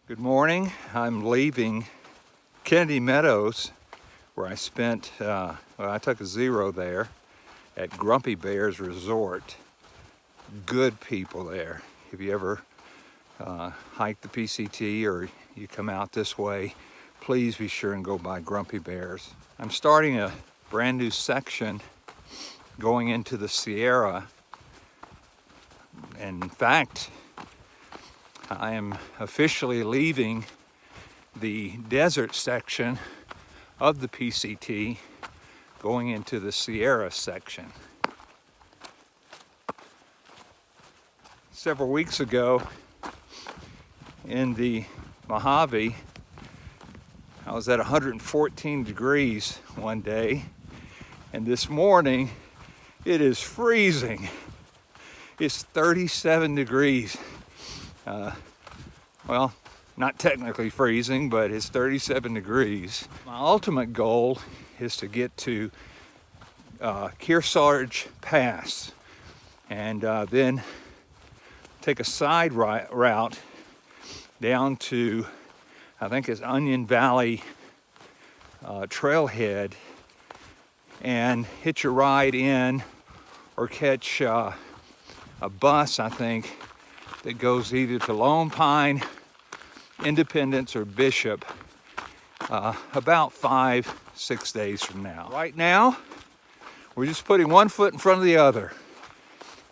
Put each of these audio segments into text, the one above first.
Good morning. I'm leaving Kennedy Meadows, where I spent, I took a zero there at Grumpy Bears Resort. Good people there. If you ever hike the PCT or you come out this way, please be sure and go by Grumpy Bears. I'm starting a brand new section going into the Sierra. And in fact, I am officially leaving the desert section of the PCT, going into the Sierra section. Several weeks ago in the Mojave, I was at 114 degrees one day, and this morning it is freezing. It's 37 degrees. Well, not technically freezing, but it's 37 degrees. My ultimate goal is to get to Kearsarge Pass and then take a side route down to, I think it's Onion Valley trailhead, and hitch a ride in or catch a bus, I think, that goes either to Lone Pine, Independence, or Bishop about 5-6 days from now. Right now, we're just putting one foot in front of the other.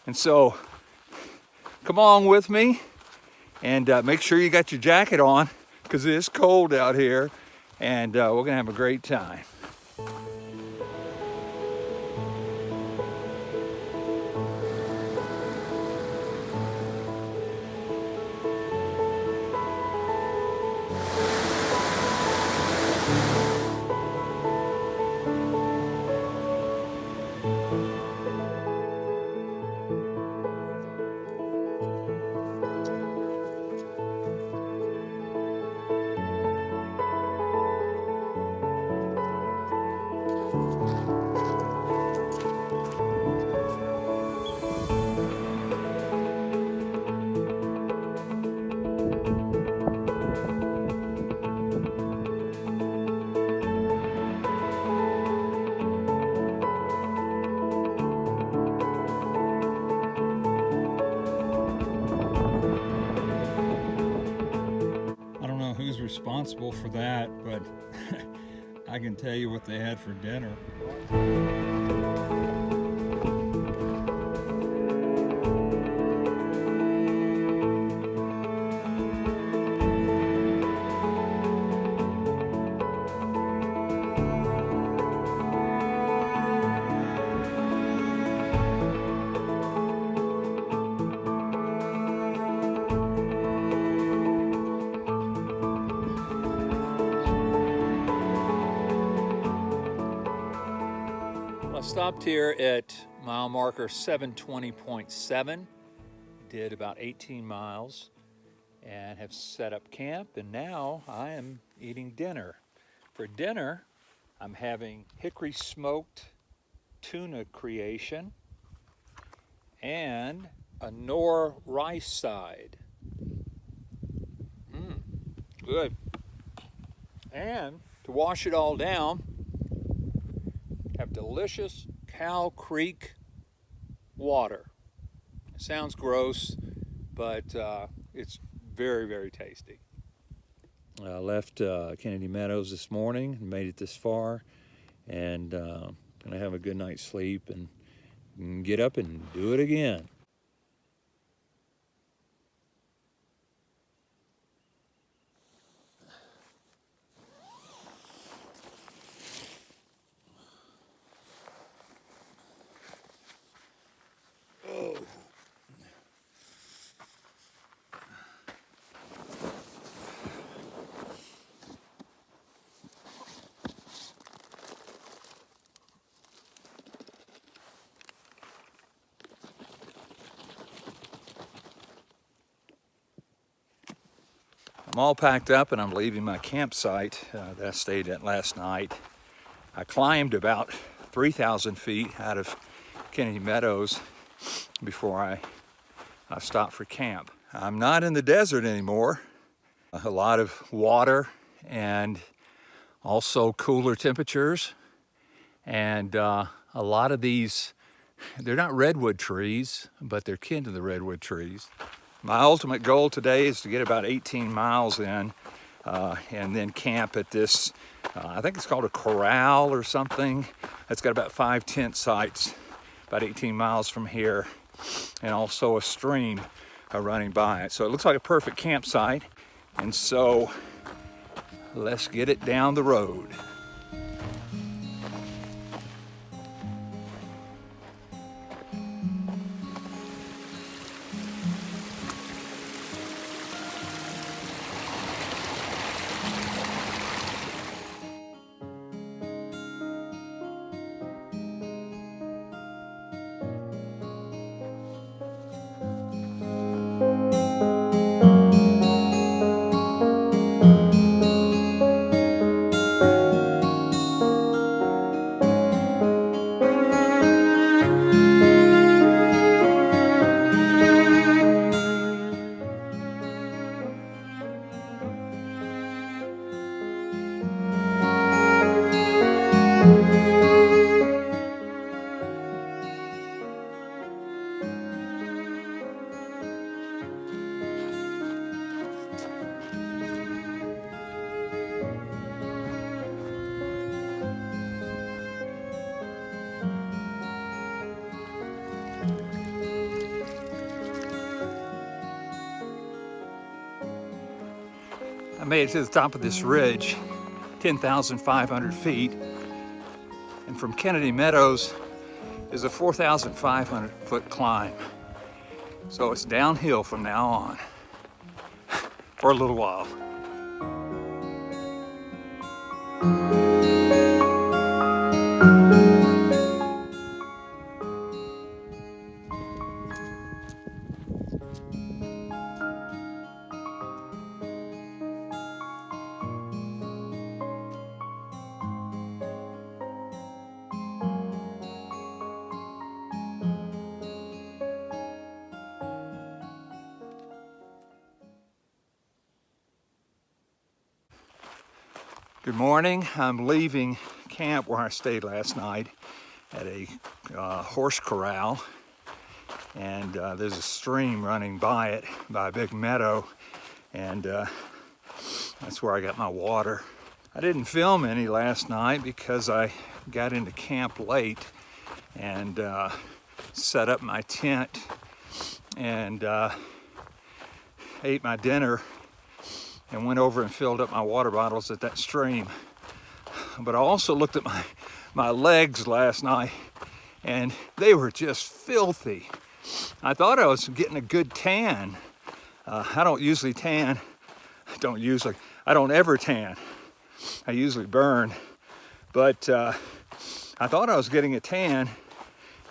And so, come along with me and make sure you got your jacket on, because it is cold out here, and we're gonna have a great time. Who's responsible for that, but I can tell you what they had for dinner. I stopped here at mile marker 720.7, did about 18 miles, and have set up camp, and now I am eating dinner. For dinner, I'm having hickory smoked tuna creation and a Knorr rice side. Good. And to wash it all down, have delicious Cow Creek water. Sounds gross, but it's very, very tasty. I left Kennedy Meadows this morning and made it this far, and gonna have a good night's sleep and get up and do it again. I'm all packed up and I'm leaving my campsite that I stayed at last night. I climbed about 3,000 feet out of Kennedy Meadows before I stopped for camp. I'm not in the desert anymore. A lot of water and also cooler temperatures. And a lot of these, they're not redwood trees, but they're kin to the redwood trees. My ultimate goal today is to get about 18 miles in and then camp at this, I think it's called a corral or something. It's got about 5 tent sites, about 18 miles from here, and also a stream running by it. So it looks like a perfect campsite. And so let's get it down the road. I made it to the top of this ridge, 10,500 feet, and from Kennedy Meadows is a 4,500 foot climb. So it's downhill from now on for a little while. Good morning. I'm leaving camp where I stayed last night at a horse corral, and there's a stream running by it, by a big meadow, and that's where I got my water. I didn't film any last night because I got into camp late and set up my tent and ate my dinner and went over and filled up my water bottles at that stream. But I also looked at my legs last night, and they were just filthy. I thought I was getting a good tan. I don't usually tan. I don't ever tan. I usually burn. But I thought I was getting a tan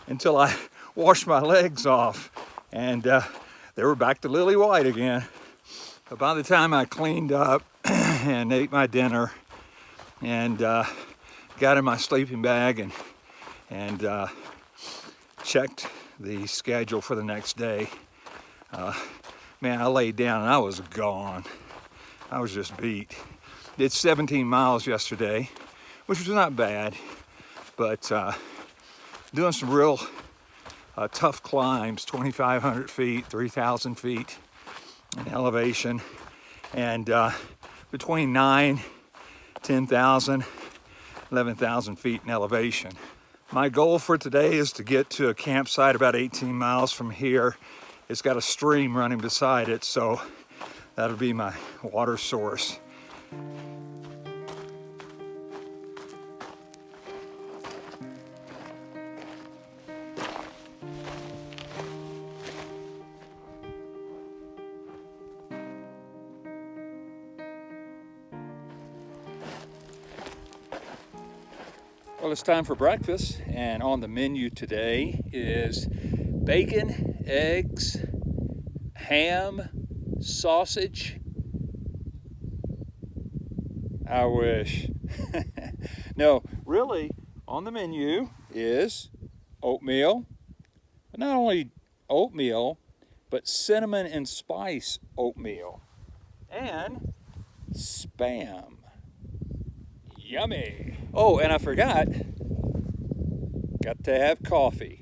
until I washed my legs off, and they were back to lily white again. But by the time I cleaned up and ate my dinner and got in my sleeping bag and checked the schedule for the next day, man, I laid down and I was gone. I was just beat. Did 17 miles yesterday, which was not bad, but doing some real tough climbs, 2,500 feet, 3,000 feet in elevation, and between 10,000, 11,000 feet in elevation. My goal for today is to get to a campsite about 18 miles from here. It's got a stream running beside it, so that'll be my water source. Well, it's time for breakfast, and on the menu today is bacon, eggs, ham, sausage. I wish. No, really, on the menu is oatmeal. But not only oatmeal, but cinnamon and spice oatmeal. and Spam. Yummy. Oh, and I forgot, got to have coffee.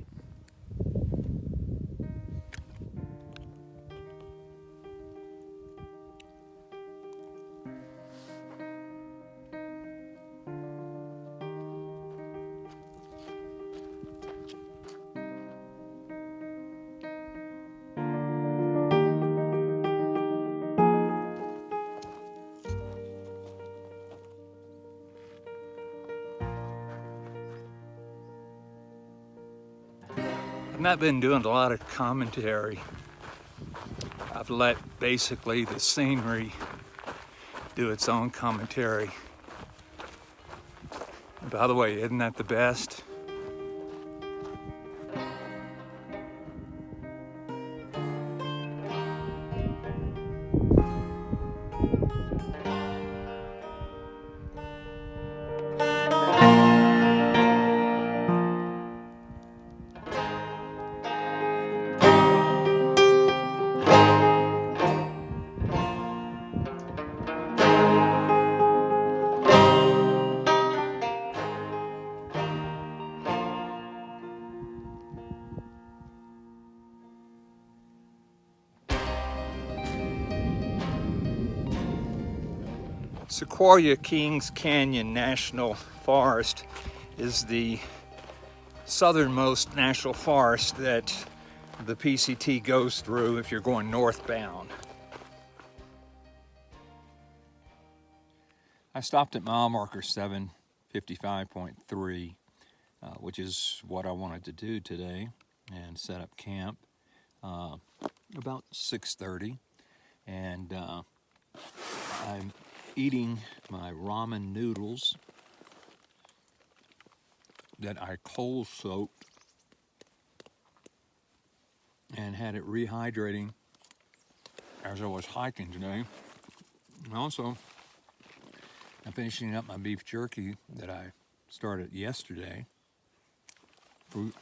I've not been doing a lot of commentary. I've let basically the scenery do its own commentary. And by the way, isn't that the best? Sequoia-Kings Canyon National Forest is the southernmost national forest that the PCT goes through if you're going northbound. I stopped at mile marker 755.3, which is what I wanted to do today, and set up camp about 6:30, and I'm eating my ramen noodles that I cold soaked and had it rehydrating as I was hiking today. And also, I'm finishing up my beef jerky that I started yesterday for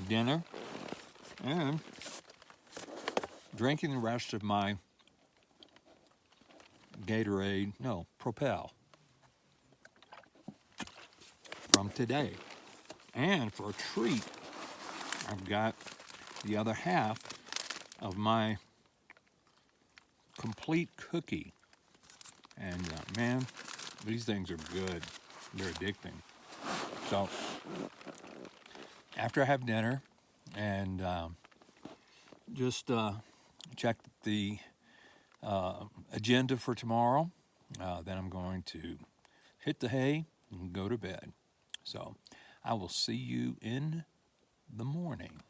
dinner, and drinking the rest of my Propel from today. And for a treat, I've got the other half of my complete cookie. And man, these things are good. They're addicting. So after I have dinner and just check the agenda for tomorrow, then I'm going to hit the hay and go to bed. So I will see you in the morning.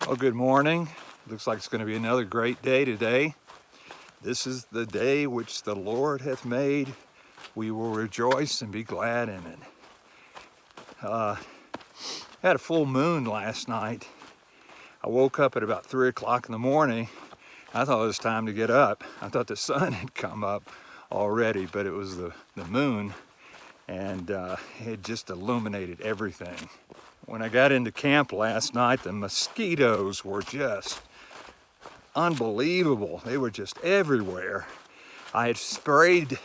Well, good morning. Looks like it's going to be another great day today. This is the day which the Lord hath made. We will rejoice and be glad in it. Had a full moon last night. I woke up at about 3 o'clock in the morning. I thought it was time to get up. I thought the sun had come up already, but it was the moon, and it just illuminated everything. When I got into camp last night, the mosquitoes were just unbelievable. They were just everywhere. I had sprayed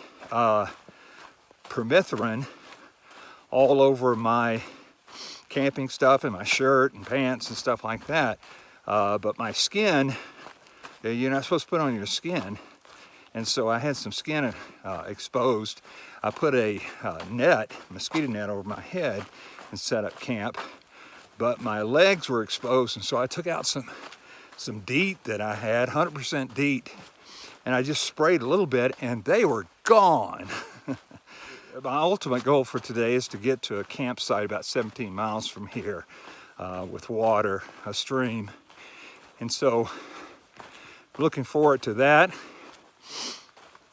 permethrin all over my camping stuff and my shirt and pants and stuff like that. But my skin, you're not supposed to put on your skin. And so I had some skin exposed. I put a mosquito net over my head and set up camp. But my legs were exposed, and so I took out some DEET that I had, 100% DEET, and I just sprayed a little bit, and they were gone. My ultimate goal for today is to get to a campsite about 17 miles from here with water, a stream. And so looking forward to that.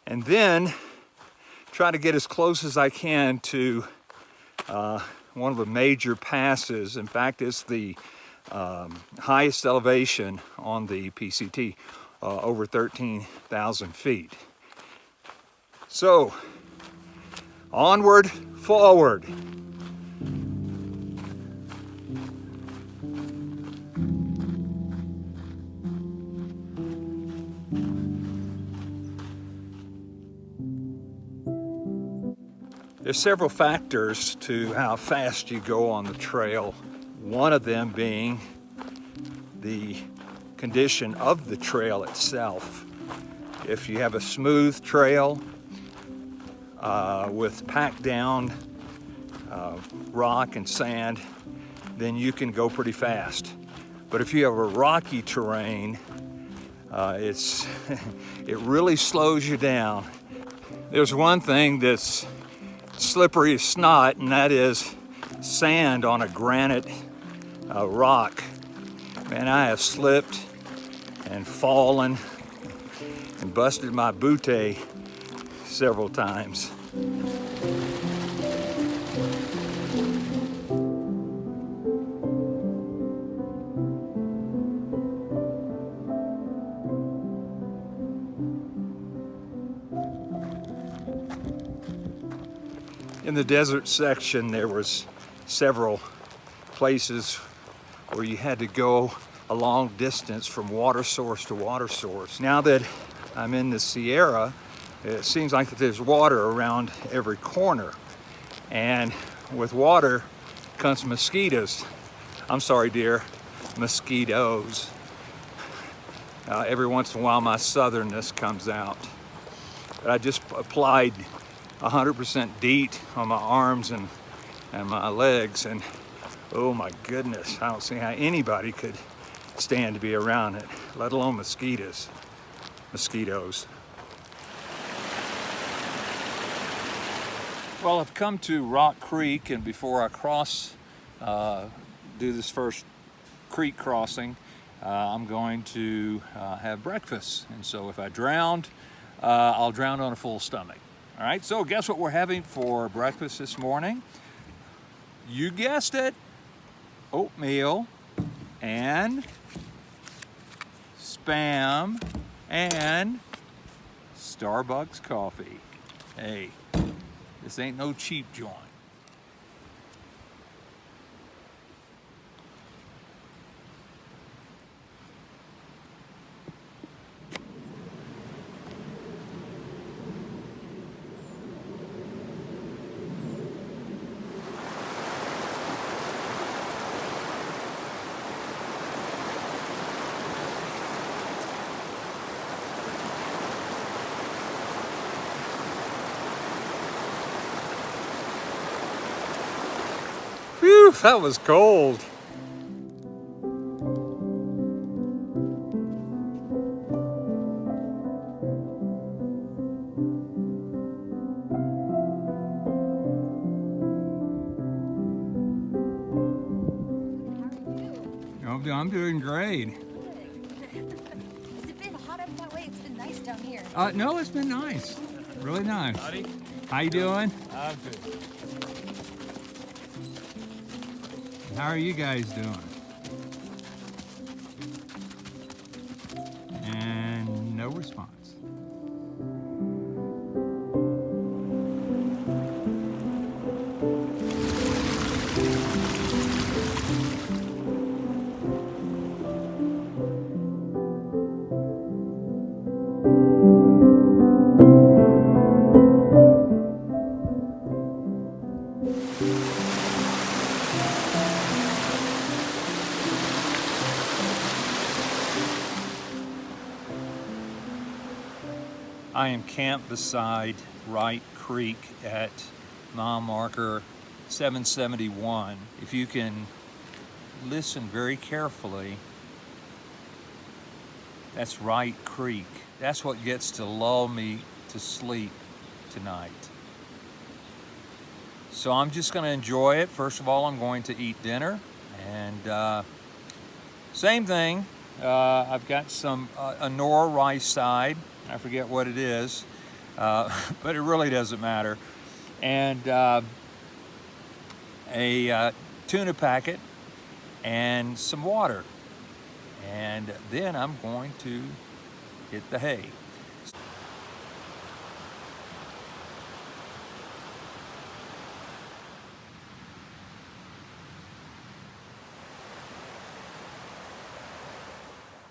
And then try to get as close as I can to one of the major passes. In fact, it's the highest elevation on the PCT, over 13,000 feet. So, onward, forward. There's several factors to how fast you go on the trail. One of them being the condition of the trail itself. If you have a smooth trail with packed down rock and sand, then you can go pretty fast. But if you have a rocky terrain, it really slows you down. There's one thing that's slippery as snot, and that is sand on a granite rock. Man, I have slipped and fallen and busted my bootay several times. In the desert section, there was several places where you had to go a long distance from water source to water source. Now that I'm in the Sierra, it seems like there's water around every corner. And with water comes mosquitoes. I'm sorry, dear, mosquitoes. Every once in a while my southernness comes out. But I just applied 100% DEET on my arms and my legs, and oh my goodness, I don't see how anybody could stand to be around it, let alone mosquitoes. Well, I've come to Rock Creek, and before I do this first creek crossing, I'm going to have breakfast. And so if I drowned, I'll drown on a full stomach. All right, so guess what we're having for breakfast this morning? You guessed it, oatmeal and Spam and Starbucks coffee. Hey, this ain't no cheap joint. Whew, that was cold. I'm doing great. Has it been hot up that way? It's been nice down here. No, it's been nice. Really nice. Howdy. How you doing? I'm good. How are you guys doing? And no response. I am camped beside Wright Creek at mile marker 771. If you can listen very carefully, that's Wright Creek. That's what gets to lull me to sleep tonight. So I'm just going to enjoy it. First of all, I'm going to eat dinner, and same thing. I've got some a Nora rice side. I forget what it is, but it really doesn't matter. And a tuna packet and some water. And then I'm going to hit the hay.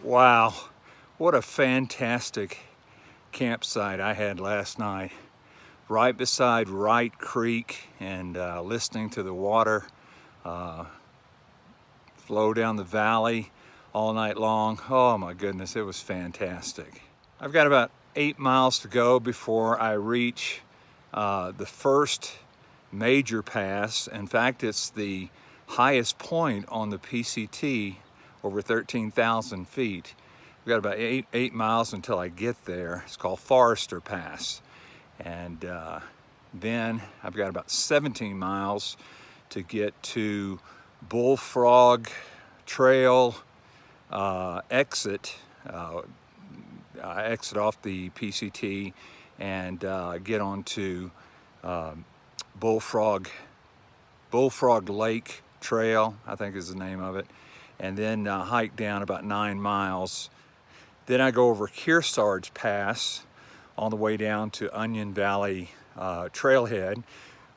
Wow, what a fantastic campsite I had last night. Right beside Wright Creek, and listening to the water flow down the valley all night long. Oh my goodness, it was fantastic. I've got about 8 miles to go before I reach the first major pass. In fact, it's the highest point on the PCT, over 13,000 feet. We've got about eight miles until I get there. It's called Forester Pass. And then I've got about 17 miles to get to Bullfrog Trail exit. I exit off the PCT and get onto Bullfrog Lake Trail, I think is the name of it, and then hike down about 9 miles. Then I go over Kearsarge Pass on the way down to Onion Valley Trailhead,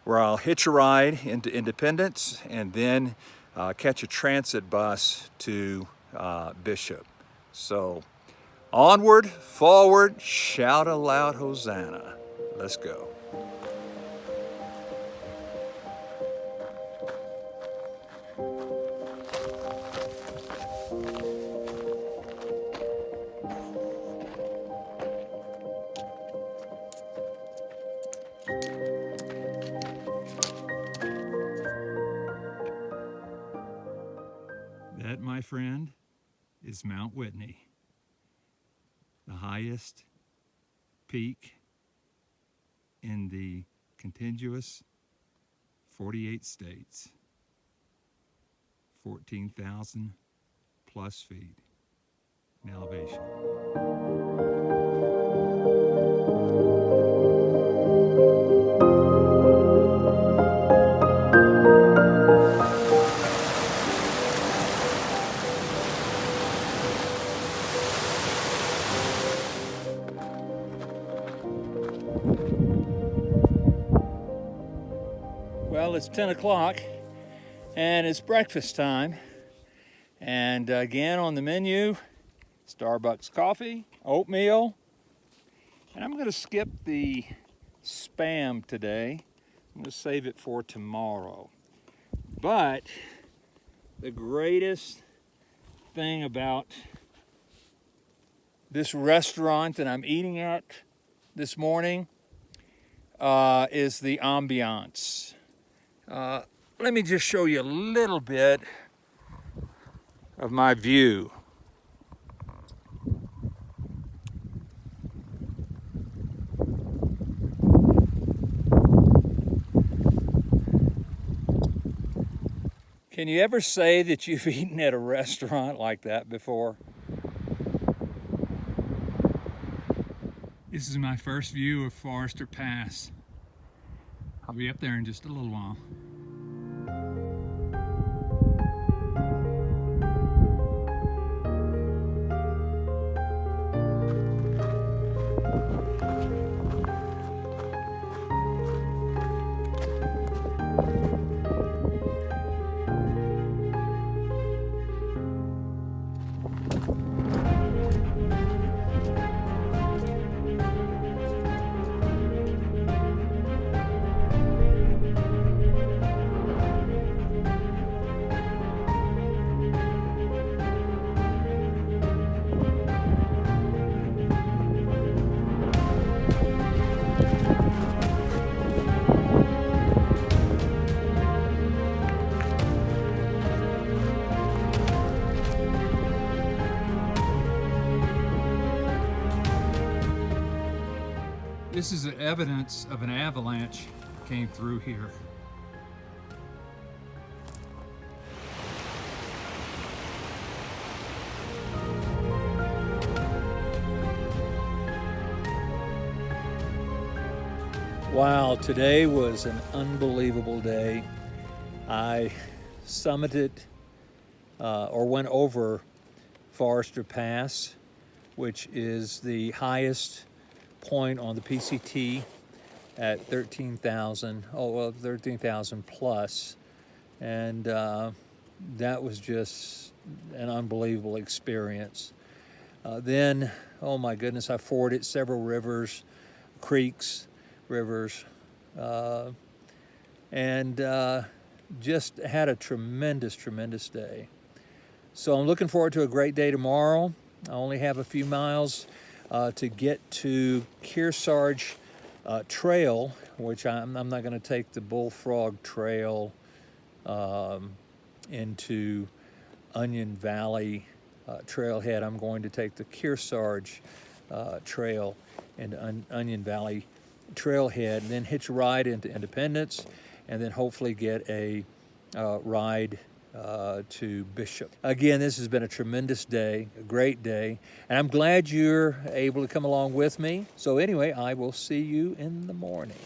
where I'll hitch a ride into Independence and then catch a transit bus to Bishop. So onward, forward, shout aloud, Hosanna. Let's go. That, my friend, is Mount Whitney, the highest peak in the contiguous 48 states, 14,000 plus feet in elevation. Well, it's 10 o'clock and it's breakfast time. And again on the menu, Starbucks coffee, oatmeal. And I'm gonna skip the Spam today. I'm gonna save it for tomorrow. But the greatest thing about this restaurant that I'm eating at this morning is the ambiance. Let me just show you a little bit of my view. Can you ever say that you've eaten at a restaurant like that before? This is my first view of Forester Pass. I'll be up there in just a little while. This is evidence of an avalanche came through here. Wow, today was an unbelievable day. I summited or went over Forester Pass, which is the highest point on the PCT at 13,000, 13,000 plus. And that was just an unbelievable experience. Then, oh my goodness, I forded several rivers, creeks, rivers, and just had a tremendous, tremendous day. So I'm looking forward to a great day tomorrow. I only have a few miles to get to Kearsarge Trail, which I'm not going to take the Bullfrog Trail into Onion Valley trailhead. I'm going to take the Kearsarge Trail into Onion Valley trailhead, and then hitch a ride into Independence, and then hopefully get a ride to Bishop. Again, this has been a tremendous day, a great day, and I'm glad you're able to come along with me. So anyway, I will see you in the morning.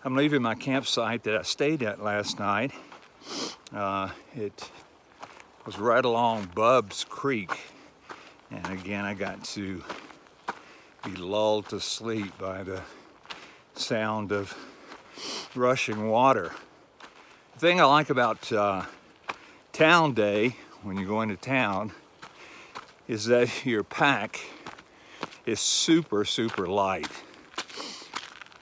I'm leaving my campsite that I stayed at last night. It was right along Bubbs Creek. And again, I got to be lulled to sleep by the sound of rushing water. The thing I like about town day, when you go into town, is that your pack is super, super light.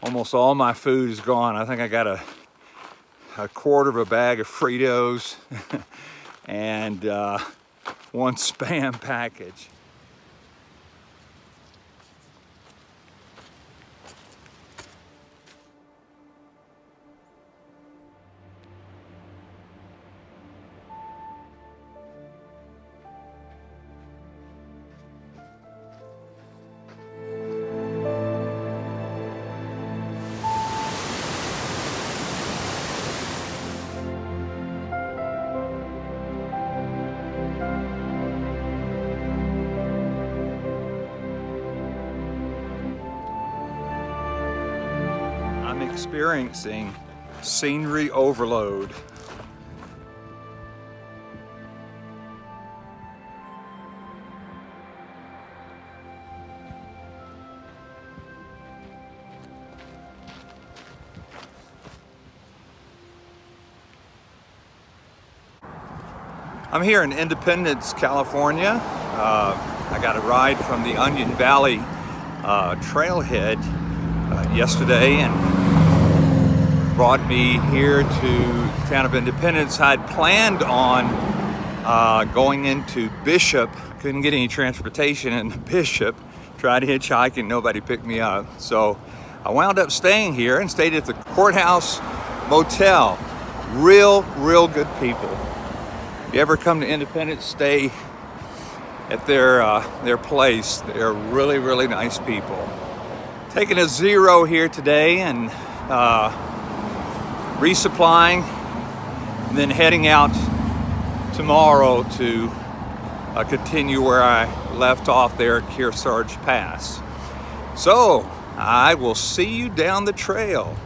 Almost all my food is gone. I think I got a quarter of a bag of Fritos and one Spam package. I'm experiencing scenery overload. I'm here in Independence, California. I got a ride from the Onion Valley trailhead yesterday and brought me here to the town of Independence. I'd planned on going into Bishop. Couldn't get any transportation in Bishop. Tried to hitchhike and nobody picked me up. So I wound up staying here and stayed at the Courthouse Motel. Real good people. If you ever come to Independence, stay at their place. They're really nice people. Taking a zero here today and resupplying, and then heading out tomorrow to continue where I left off there at Kearsarge Pass. So I will see you down the trail.